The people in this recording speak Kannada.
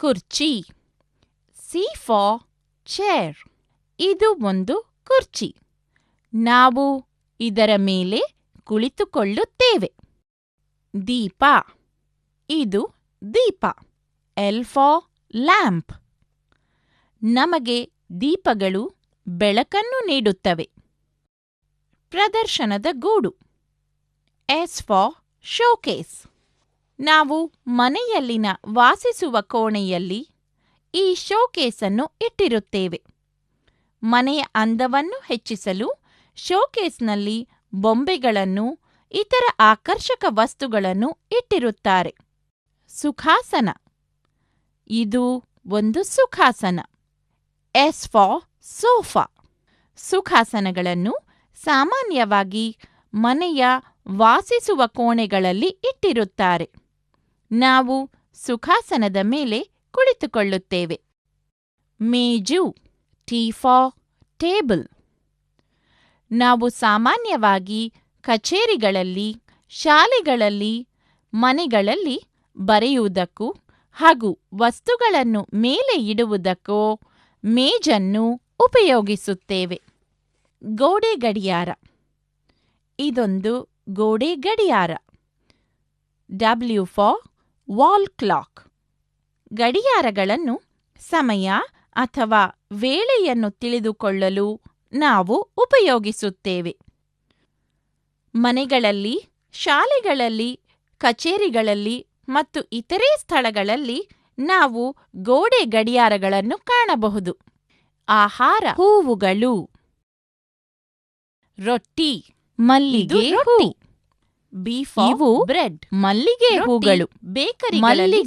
ಕುರ್ಚಿ. C for chair. ಇದು ಒಂದು ಕುರ್ಚಿ. ನಾವು ಇದರ ಮೇಲೆ ಕುಳಿತುಕೊಳ್ಳುತ್ತೇವೆ. ದೀಪ. ಇದು ದೀಪ. L for lamp. ನಮಗೆ ದೀಪಗಳು ಬೆಳಕನ್ನು ನೀಡುತ್ತವೆ. ಪ್ರದರ್ಶನದ ಗೂಡು. S for showcase. ನಾವು ಮನೆಯಲ್ಲಿನ ವಾಸಿಸುವ ಕೋಣೆಯಲ್ಲಿ ಈ ಶೋಕೇಸನ್ನು ಇಟ್ಟಿರುತ್ತೇವೆ. ಮನೆಯ ಅಂದವನ್ನು ಹೆಚ್ಚಿಸಲು ಶೋಕೇಸ್ನಲ್ಲಿ ಬೊಂಬೆಗಳನ್ನು, ಇತರ ಆಕರ್ಷಕ ವಸ್ತುಗಳನ್ನು ಇಟ್ಟಿರುತ್ತಾರೆ. ಸುಖಾಸನ. ಇದು ಒಂದು ಸುಖಾಸನ. S for sofa. ಸುಖಾಸನಗಳನ್ನು ಸಾಮಾನ್ಯವಾಗಿ ಮನೆಯ ವಾಸಿಸುವ ಕೋಣೆಗಳಲ್ಲಿ ಇಟ್ಟಿರುತ್ತಾರೆ. ನಾವು ಸುಖಾಸನದ ಮೇಲೆ ಕುಳಿತುಕೊಳ್ಳುತ್ತೇವೆ. ಮೇಜು. T for table. ನಾವು ಸಾಮಾನ್ಯವಾಗಿ ಕಚೇರಿಗಳಲ್ಲಿ, ಶಾಲೆಗಳಲ್ಲಿ, ಮನೆಗಳಲ್ಲಿ ಬರೆಯುವುದಕ್ಕೂ ಹಾಗೂ ವಸ್ತುಗಳನ್ನು ಮೇಲೆ ಇಡುವುದಕ್ಕೂ ಮೇಜನ್ನು ಉಪಯೋಗಿಸುತ್ತೇವೆ. ಗೋಡೆ ಗಡಿಯಾರ. ಇದೊಂದು ಗೋಡೆ ಗಡಿಯಾರ. W for wall clock. ಗಡಿಯಾರಗಳನ್ನು ಸಮಯ ಅಥವಾ ವೇಳೆಯನ್ನು ತಿಳಿದುಕೊಳ್ಳಲು ನಾವು ಉಪಯೋಗಿಸುತ್ತೇವೆ. ಮನೆಗಳಲ್ಲಿ, ಶಾಲೆಗಳಲ್ಲಿ, ಕಚೇರಿಗಳಲ್ಲಿ ಮತ್ತು ಇತರೆ ಸ್ಥಳಗಳಲ್ಲಿ ನಾವು ಗೋಡೆ ಗಡಿಯಾರಗಳನ್ನು ಕಾಣಬಹುದು. ಆಹಾರ. ಹೂವುಗಳು. ರೊಟ್ಟಿ. ಮಲ್ಲಿಗೆ ಹೂ. ಬೀಫ್. ಇವು ಬ್ರೆಡ್. ಮಲ್ಲಿಗೆ ಹೂಗಳು ಬೇಕರಿಗಳಲ್ಲಿ